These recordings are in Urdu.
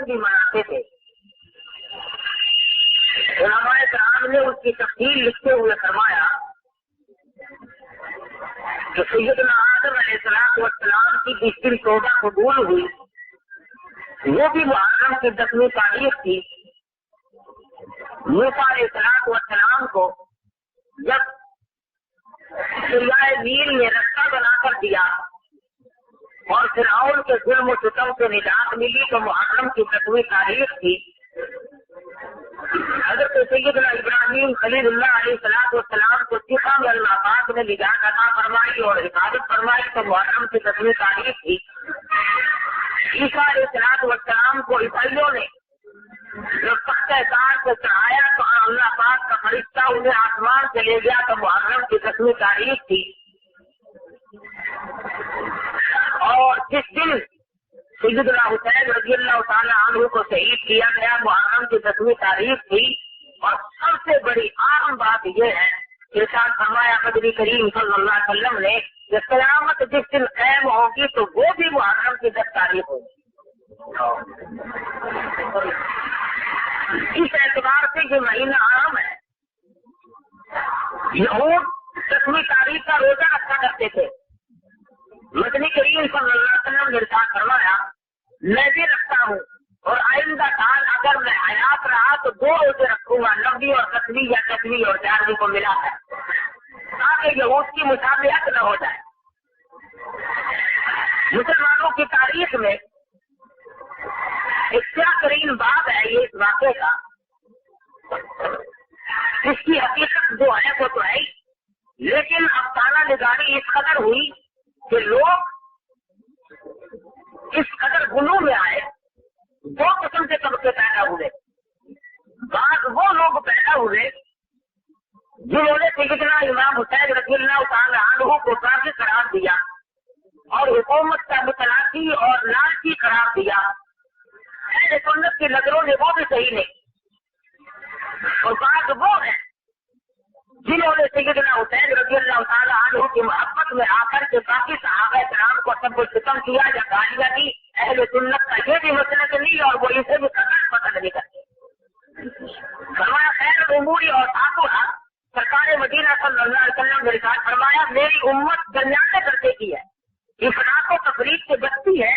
بھی مناتے تھے۔ علماء کرام نے اس کی تفصیل لکھتے ہوئے فرمایا کہ سیدنا آدم علیہ السلام کی جس دن توبہ قبول ہوئی وہ بھی محرم کی 10ویں تاریخ تھی۔ موسیٰ علیہ السلام کو جب دریائے نیل نے رستہ بنا کر دیا اور فرعون کے ظلم و ستم سے نجات ملی تو محرم کی 10ویں تاریخ تھی۔ حضرت سیدنا ابراہیم خلیل اللہ علیہ السلام کو چکھا میں اللہ پاک نے نجات عطا فرمائی اور حفاظت فرمائی تو محرم کی 10ویں تاریخ تھی۔ عیسیٰ علیہ السلام کو عیسائیوں نے جب تختہ تاج سے چڑھایا تو اللہ پاک کا فرشتہ انہیں آسمان سے لے گیا تو محرم کی 10ویں تاریخ تھی۔ اور جس دن سیدنا حسین رضی اللہ تعالیٰ عنہ کو شہید کیا گیا محرم کی 10ویں تاریخ تھی۔ اور سب سے بڑی اہم بات یہ ہے کہ ارشاد فرمایا نبی کریم صلی اللہ علیہ وسلم نے کہ قیامت جس دن قائم ہوگی تو وہ بھی محرم کی 10 تاریخ ہوگی۔ اس اعتبار سے یہ مہینہ عام ہے۔ یہود 10ویں تاریخ کا روزہ رکھا کرتے تھے۔ مدنی کریم صلی اللہ علیہ وسلم نے ارشاد فرمایا میں بھی رکھتا ہوں اور آئندہ سال اگر میں حیات رہا تو 2 روزے رکھوں گا، 9ویں اور 10ویں یا 10ویں اور 11ویں کو ملا ہے تاکہ یہود کی مشابہت نہ ہو جائے۔ مسلمانوں کی تاریخ میں ایک کیا ترین باب ہے یہ اس واقعے کا، اس کی حقیقت جو ہے وہ تو ہے، لیکن افسانہ نگاری اس قدر ہوئی کہ لوگ اس قدر غلو میں آئے، 2 قسم کے طبقے پیدا ہوئے۔ بعض وہ لوگ پیدا ہوئے جنہوں نے سیدنا امام حسین رضی اللہ تعالیٰ عنہ کو کافر قرار دیا اور حکومت کا متلاشی اور لالچی قرار دیا۔ اہل سنت کی نظروں نے وہ بھی صحیح نہیں۔ اور بعض وہ ہیں جنہوں نے سیدنا حسین رضی اللہ تعالیٰ عنہ کی محبت میں آ کر کے باقی صحابہ کرام کو سب کو ختم کیا یا گالیاں دی۔ اہل سنت کا یہ بھی مسلک نہیں اور وہ اسے بھی قدر پسند نہیں کرتے۔ فرمایا خیر اموری اور آخرہ سرکار مدینہ صلی اللہ علیہ وسلم نے ارشاد فرمایا میری امت درمیانے درجے کی ہے، افراط و تفریق سے بچتی ہے،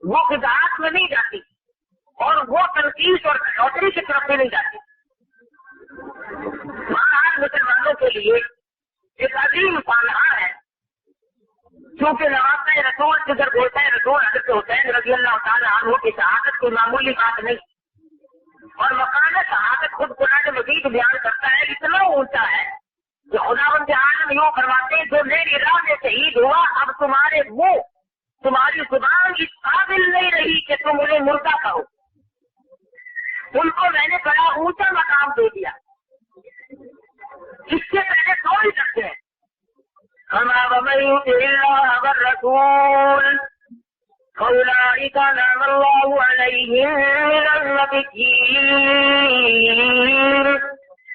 وہ فضاحت میں نہیں جاتی اور وہ تنقید اور چوتری کی طرف بھی نہیں جاتی۔ مسلمانوں کے لیے ایک عظیم سانحہ ہے، کیونکہ نوازہ رسول جدھر بولتا ہے رسول حضرت حسین رضی اللہ تعالیٰ عنہ کی شہادت کوئی معمولی بات نہیں، اور مقام شہادت خود قرآن مجید بیان کرتا ہے اتنا اونچا ہے کہ خداوند عالم یوں فرماتے ہیں جو میری راہ میں شہید ہوا اب تمہارے منہ تمہاری زبان اس قابل نہیں رہی کہ تم انہیں مردہ کہو، ان کو میں نے بڑا اونچا مقام دے دیا، اس سے پہلے سو ہی سکتے ہیں۔ ومن يطع الله والرسول فأولئك أنعم الله عليهم من النبيين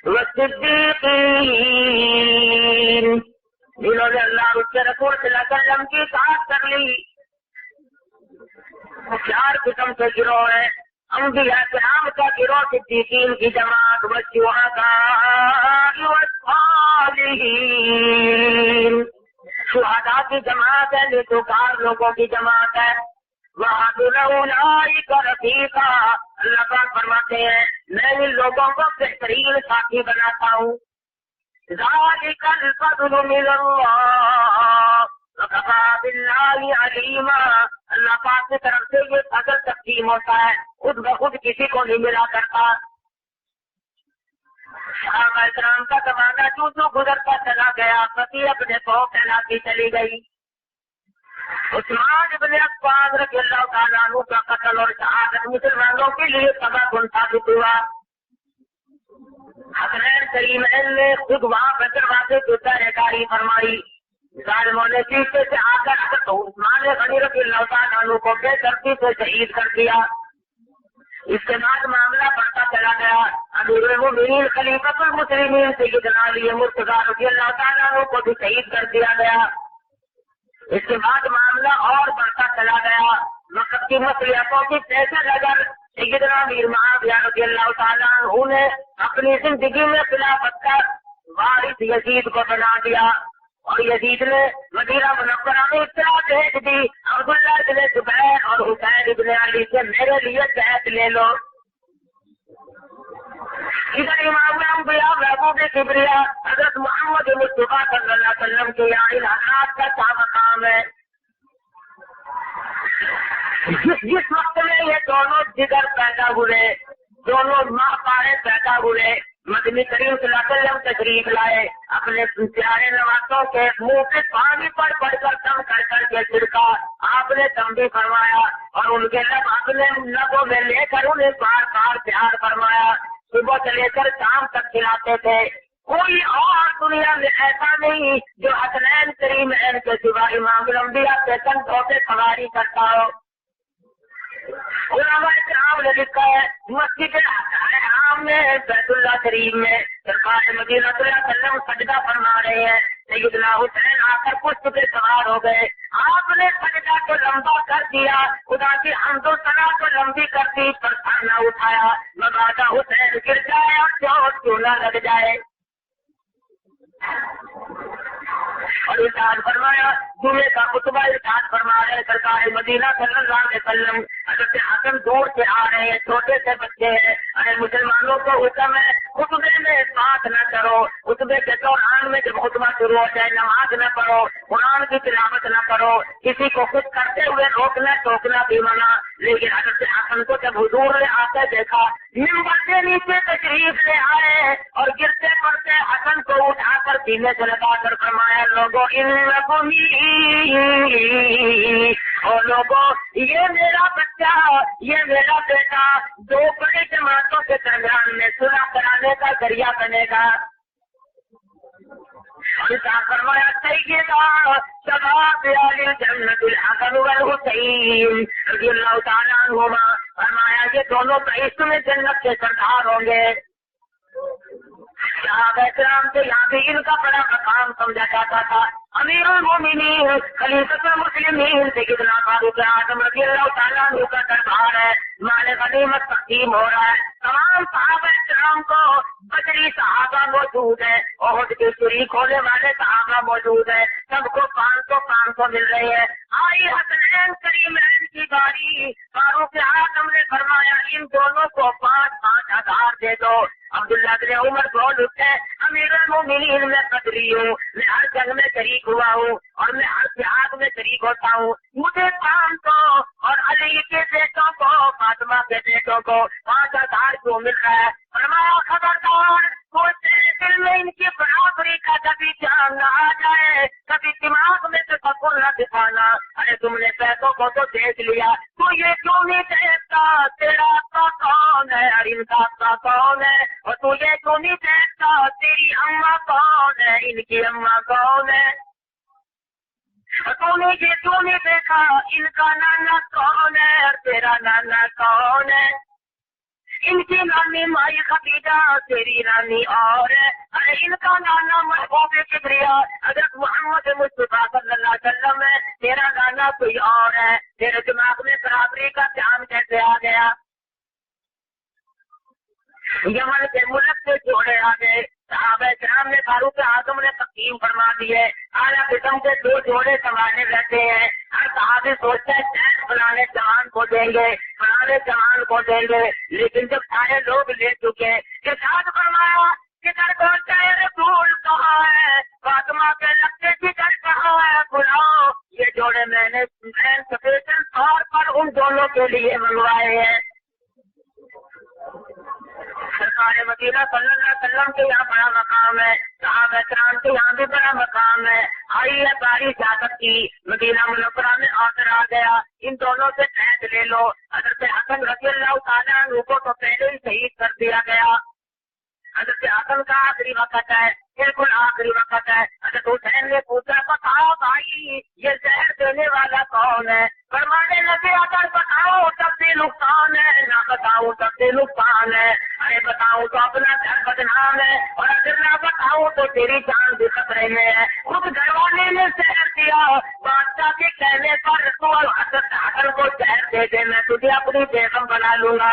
والصديقين، جنہوں نے اللہ اور اس کے رسول صلی اللہ علیہ وسلم کی اطاعت کر لی۔ 4 قسم کے گروہ ہیں، انبیاء کرام کا گروہ، صدیقین کی جماعت، والشہداء والصالحین، شہداء کی جماعت ہے، نیکوکار لوگوں کی جماعت ہے۔ وَأَحْسَنَ أُولَٰئِكَ رَفِیقًا، اللہ پاک فرماتے ہیں میں ان لوگوں کو بہترین ساتھی بناتا ہوں۔ ذَلِكَ الْفَضْلُ مِنَ اللَّهِ وَكَفَىٰ بِاللَّهِ عَلِيمًا، اللہ پاک کی طرف سے یہ فضل تقسیم ہوتا ہے، خود بخود کسی کو نہیں ملا کرتا۔ صحابہ کرام کا زمانہ جو گزرتا چلا گیا، پتی اپنے پاؤں پھیلاتی چلی گئی۔ عثمان ابن عفان رضی اللہ تعالیٰ عنہ کا قتل اور شہادت مسلمانوں کے لیے سبب ثابت ہوا۔ حسنین کریمین نے خود وہاں پر دروازے کی پہرےداری فرمائی، ظالموں نے پیچھے سے آ کر عثمان غنی رضی اللہ تعالیٰ عنہ کو بے دردی سے شہید کر دیا۔ اس کے بعد معاملہ بڑھتا چلا گیا، امیر المومنین خلیفۃ المسلمین سیدنا علی مرتضیٰ رضی اللہ تعالیٰ عنہ کو بھی شہید کر دیا گیا۔ اس کے بعد معاملہ اور بڑھتا چلا گیا، وقت کی مصلحتوں کی پیش نظر سیدنا امیر معاویہ رضی اللہ تعالیٰ عنہ نے اپنی زندگی میں خلافت کا وارث یزید کو بنا دیا، اور یزید نے مدینہ منورہ میں اطلاع بھیج دی عبداللہ بن زبیر اور حسین بن علی سے میرے لیے بیعت لے لو۔ ادھر امام الانبیاء محبوب کبریا حضرت محمد مصطفیٰ صلی اللہ علیہ وسلم کے یہاں ان حضرات کا کیا مقام ہے؟ جس وقت میں یہ دونوں جگر پیدا ہوئے، دونوں ماں پارے پیدا ہوئے، مدنی کریم صلی اللہ علیہ وسلم تشریف لائے، اپنے پیارے نوازوں کے منہ پہ پانی پر پڑ کر دم کر کر کے چھڑکا، آپ نے دم بھی فرمایا اور ان کے لب اپنے لبوں میں لے کر انہیں بار بار پیار فرمایا، صبح سے لے کر شام تک کھلاتے تھے۔ کوئی اور دنیا میں ایسا نہیں جو حسنین کریمین کے سوا امام الانبیاء کے کندھوں پہ سواری کرتا ہو۔ علماء کرام نے لکھا ہے مسجد حرام میں بیت اللہ شریف میں سرکار مدینہ صلی اللہ علیہ وسلم سجدہ فرما رہے ہیں، سیدنا حسین آ کر پشت پہ سوار ہو گئے، آپ نے سجدہ کو لمبا کر دیا، خدا کی حمد و ثنا کو لمبی کر دی، پر سر نہ اٹھایا، مبادا حسین گر جائے اور چوٹ کیوں نہ لگ جائے۔ اور ارشاد فرمایا جمعے کا خطبہ ارشاد فرما رہے سرکار مدینہ صلی اللہ علیہ وسلم، حضرت حسن دور سے آ رہے ہیں، چھوٹے سے بچے ہیں، ارے مسلمانوں کو حکم ہے خطبے میں بات نہ کرو، خطبے کے دوران میں جب خطبہ شروع ہو جائے نماز نہ پڑھو، قرآن کی تلاوت نہ کرو، کسی کو کچھ کرتے ہوئے روکنا ٹوکنا بھی منع۔ لیکن حضرت حسن کو جب حضور نے آتے دیکھا منبر کے نیچے تشریف لے آئے اور گرتے پڑتے حسن کو اٹھا کر سینے سے لگا کر فرمایا لوگوں اور لوگوں یہ میرا بچہ، یہ میرا بیٹا دو بڑی جماعتوں کے درمیان میں صلح کرانے کا ذریعہ بنے گا۔ فرمایا سیدنا شباب اہل الجنت الحسن والحسین رضی اللہ تعالیٰ عنہما، فرمایا یہ دونوں بہشت میں جنت کے سردار ہوں گے۔ صحابہ کرام سے یہاں بھی ان کا بڑا مقام سمجھا جاتا تھا۔ امیر المومنین خلیفۃ المسلمین سیدنا فاروق اعظم رضی اللہ تعالیٰ عنہ کا دربار ہے، مال غنیمت تقسیم ہو رہا ہے، تمام صحابہ کرام کو بدری صحابہ موجود ہے، احد کے شریک ہونے والے صحابہ موجود ہے، سب کو 500 مل رہے ہیں۔ آئی حسنین کریمین کی باری، فاروق اعظم نے فرمایا ان دونوں کو 5,000 دے دو۔ عبداللہ بن عمر بول اٹھے امیر المومنین میں بدری ہوں، میں ہر جنگ میں شریک ہوا ہوں اور میں ہر جہاد میں شریک ہوتا ہوں، مجھے 500 اور علی کے بیٹوں کو فاطمہ کے بیٹوں کو 5,000 کیوں مل رہا ہے؟ فرمایا خبردار کوئی تیرے دل میں ان کی برابری کا کبھی جان نہ آ جائے، کبھی دماغ میں تفکر نہ دکھانا، ارے تم نے پیسوں کو تو دیکھ لیا، تو یہ کیوں نہیں دیکھتا تیرا آقا کون ہے اور ان کا آقا کون ہے، اور تو یہ کیوں نہیں دیکھتا تیری اماں کون ہے ان کی اماں کون ہے، تو نے یہ کیوں نہیں دیکھا ان کا نانا کون ہے اور تیرا نانا کون ہے، ان کی نانی مائی خدیجہ تیری نانی اور ہے، ارے ان کا نانا محبوب کبریا حضرت محمد مصطفیٰ صلی اللہ علیہ وسلم ہے، تیرا نانا کوئی اور ہے، تیرے دماغ میں برابری کا دھیان کیسے آ گیا؟ یمن کے ملک سے جوڑے آ گئے، صحابہ کرام نے فاروق اعظم نے تقسیم فرما دیے، اعلیٰ قسم کے 2 جوڑے سنبھالے رہتے ہیں، ہر صحابی سوچتا ہے شاید فلانے جوان کو دیں گے، فلانے جوان کو دیں گے، لیکن جب سارے لوگ لے چکے ارشاد فرمایا کدھر پہنچا ہے رسول کہاں ہے، فاطمہ کے لگتے جگر کہاں ہے، بلاؤ یہ جوڑے میں نے اسپیشل طور پر ان دونوں کے لیے منگوائے ہیں۔ سرکار مدینہ صلی اللہ علیہ وسلم کے یہاں بڑا مقام ہے، صحابہ کرام کے یہاں بھی بڑا مقام ہے۔ آئی ہے باری اجازت کی، مدینہ منورہ میں آڈر آ گیا ان دونوں سے قید لے لو۔ حضرت حسن رضی اللہ تعالیٰ عنہ کو تو پہلے ہی شہید کر دیا گیا، حضرت حسن کا آخری وقت ہے، بالکل آخری وقت ہے۔ حضرت حسین نے پوچھا بتاؤ بھائی یہ زہر دینے والا کون ہے؟ فرمانے لگے اگر بتاؤ تب بھی نقصان ہے، نہ بتاؤ تب بھی نقصان ہے، ارے بتاؤں تو اپنا گھر بدنام ہے اور اگر نہ بتاؤں تو تیری جان بھی خطرے میں ہے۔ خود گھر والے نے زہر دیا، بادشاہ کے کہنے پر تو حضرت حسن کو زہر دے دے، میں تجھے اپنی بیگم بنا لوں گا۔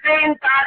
3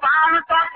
500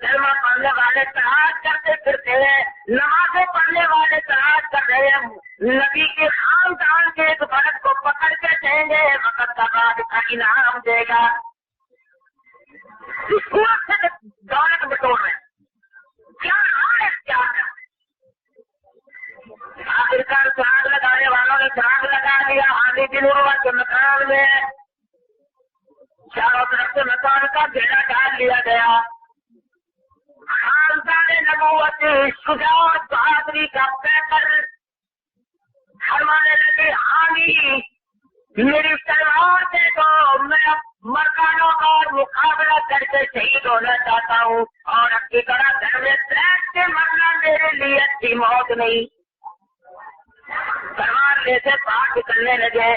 کلمہ پڑھنے والے تلاش کرتے پھرتے ہیں، نمازیں پڑھنے والے تلاش کر رہے ہیں، نبی کے خاندان کے ایک فرد کو پکڑ کے کہیں گے وقت کا بعد کا انعام دے گا. اس صورت سے دولت بٹور رہے کیا حال ہے کیا ہے؟ آخرکار چراغ لگانے والوں نے چراغ لگا دیا. آندھی بن عروہ کے مکان میں چاروں طرف سے مکان کا گھیرا ڈال لیا گیا. خاندان نبوت شجاعت بہادری کا پیکر فرمانے لگے آندھی میری تلوار دے دو، میں مردانوں کا مقابلہ کر کے شہید ہونا چاہتا ہوں، اور اب کی طرح گھر میں بیٹھ کے مرنا میرے لیے اچھی موت نہیں. تلوار لے سے باہر نکلنے لگے.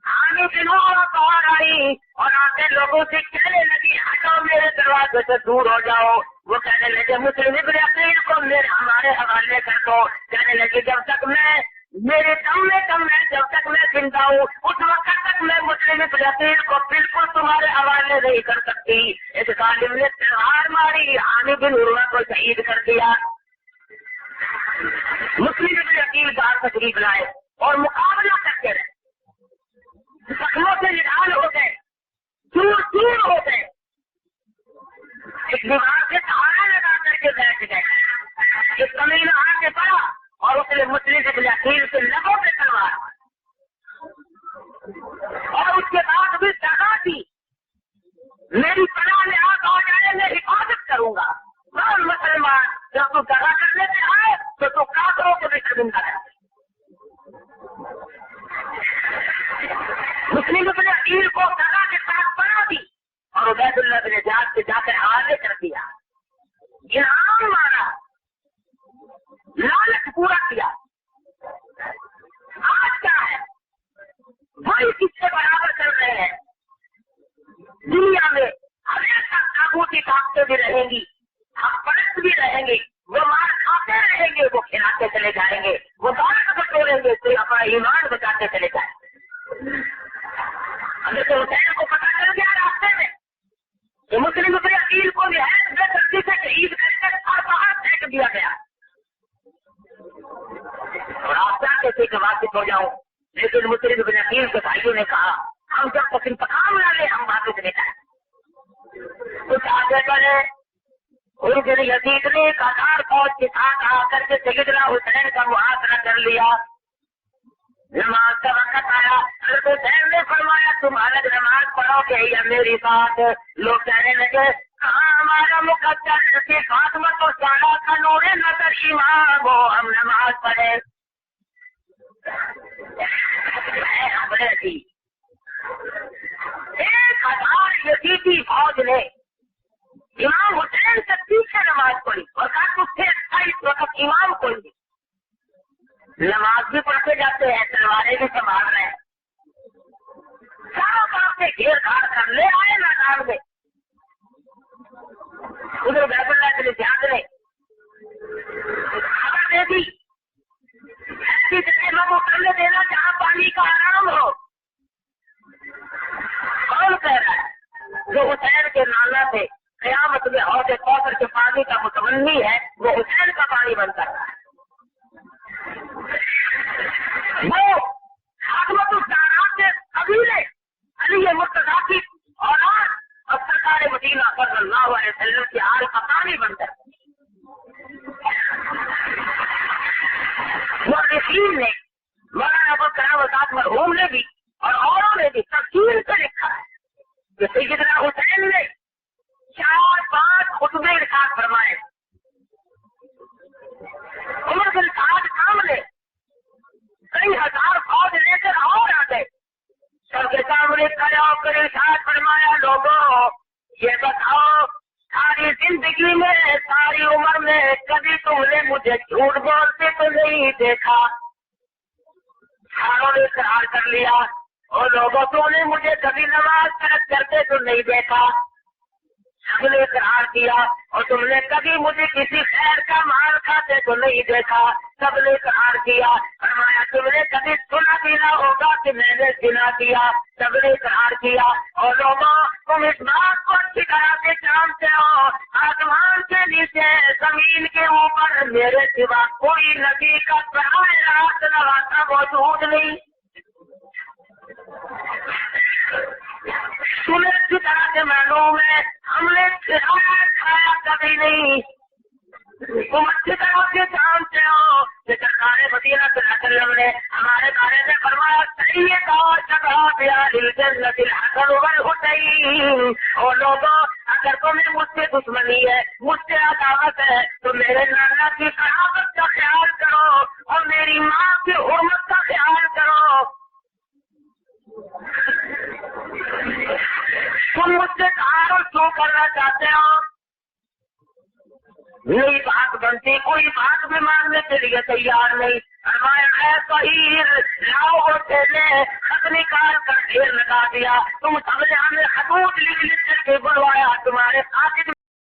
آنے دنوں باہر آئی اور آتے لوگوں سے کہنے لگی ہٹو میرے دروازے سے دور ہو جاؤ. وہ کہنے لگے مسلم ابن عقیل کو ہمارے حوالے کر دو. کہنے لگی جب تک میں میرے دم میں جب تک میں زندہ ہوں اس وقت تک میں مسلم ابن عقیل کو بالکل تمہارے حوالے نہیں کر سکتی. اس ظالم نے تلوار ماری، آنے بن عروہ کو شہید کر دیا. مسلم ابن عقیل باہر تشریف لائے اور مقابلہ کرتے رہے. زخموں سے نڈال ہو گئے، دور دور ہو گئے، ایک دیوار سے سہارا لگا کر کے بیٹھ گئے. ایک کمینہ آ کے پڑا اور اس نے مسلم ابن عقیل کے لبوں پہ تلوار اور اس کے بعد بھی سزا دی میری پناہ میں آگ آ جائے میں حفاظت کروں گا. اور مسلمان جب تو دگا کرنے سے آئے تو کافروں کو بھی شرمندہ ہے. مسلم ابن عقیل کو دگا کے ساتھ بنا دی اور عبید اللہ بن زیاد سے جا کر حوالے کر دیا. انعام مارا، لالچ پورا کیا. آج کیا ہے وہی کس سے برابر کر رہے ہیں. دنیا میں ہمیشہ تاغوتی طاقتیں بھی رہیں گی، حق پرست بھی رہیں گے، وہ مار کھاتے رہیں گے، وہ کھلاتے چلے جائیں گے، وہ دولت بٹوریں گے تو اپنا ایمان بچاتے چلے جائیں گے. حضرت حسین کو پتا چل گیا راستے میں کہ مسلم ابن عقیل کو نہایت بے دردی سے شہید کر کے باہر پھینک دیا گیا. اور آپ چاہتے تھے کہ واپس ہو جاؤں، لیکن مسلم ابن عقیل کے بھائیوں نے کہا ہم جب تک انتقام نہ لیں ہم واپس نہیں جائیں. کچھ آگے بڑھے. ارجن یزید نے ایک ہزار فوج کے ساتھ آ کر کے سیدنا حسین کا محاصرہ کر لیا. نماز کا وقت آیا، حضرت حسین نے فرمایا تم الگ نماز پڑھو گے یا میری بات. لوگ کہنے لگے کہاں ہمارا مقدس فاطمہ تو سارا کا نور نظر ایمان ہو ہم نماز پڑھے. ہمیں تھی 1000 یزیدی فوج نے امام حسین سے پیچھے نماز پڑھی اور کہا تجھ سے اچھا اس وقت امام کوئی نہیں. نماز بھی پڑھتے جاتے ہیں، تلواریں بھی سنبھال رہے ہیں، چاروں طرف سے گھیر گھاڑ کر لے آئے میدان میں. ادھر عبید اللہ بن زیاد نے خبر دے دی ایسی جگہ میں وہ کرنے دینا جہاں پانی کا آرام ہو. کون کہہ رہا ہے؟ جو حسین کے نانا تھے، قیامت میں حوض کوثر کے پانی کا متمنی ہے، وہ حسین کا پانی بن کر رہا ہے. وہ حکمت الدانات کے قبیلے علی مرتضیٰ کی اولاد اور سرکار مدینہ صلی اللہ علیہ وسلم کے آل کا پانی بن کر مورخین نے مولانا ابوالکلام آزاد مرحوم نے بھی اور اوروں نے بھی تفصیل سے لکھا ہے کہ سیدنا حسین نے 4-5 خطبے ارشاد فرمائے. عمر بن سعد سامنے کئی ہزار فوج لے کر اور آ گئے. سب کے سامنے کھڑے ہو کر ارشاد فرمایا لوگوں یہ بتاؤ ساری زندگی میں ساری عمر میں کبھی تم نے مجھے جھوٹ بولتے تو نہیں دیکھا. ساروں نے اقرار کر لیا. اور لوگوں تم نے مجھے کبھی نماز ترک کرتے تو نہیں دیکھا. سب نے اقرار کیا. اور تم نے کبھی مجھے کسی خیر کا مال کھاتے تو نہیں دیکھا. سب نے اقرار کیا. فرمایا تم نے کبھی سنا بھی نہ ہوگا کہ میں نے زنا کیا. سب نے اقرار کیا. اور لوگوں تم اس بات کو اچھی طرح سے جانتے ہو آسمان کے نیچے زمین کے اوپر میرے سوا کوئی نبی کا براہ راست نواسا موجود نہیں. تمہیں اچھی طرح سے معلوم ہے ہم نے کھایا کبھی نہیں. تم اچھی طرح سے جانتے ہو کہ سرکار مدینہ صلی اللہ علیہ وسلم نے ہمارے بارے میں فرمایا سید اور شباب الجنت الحسن والحسین. اور لوگوں اگر تمہیں مجھ سے دشمنی ہے مجھ سے عداوت ہے تو میرے نانا کی قرابت کا خیال کرو اور میری ماں کی حرمت کا خیال کرو. تم مجھ سے تعارف کیوں کرنا چاہتے ہو؟ نہیں بات بنتی کوئی بات بھی ماننے کے لیے تیار نہیں. فرمایا صحیح لاؤ اور تھیلے خط نکال کر ڈھیر لگا دیا. تم سب نے ہمیں خطوط لکھ کر کے بلوایا تمہارے خاطر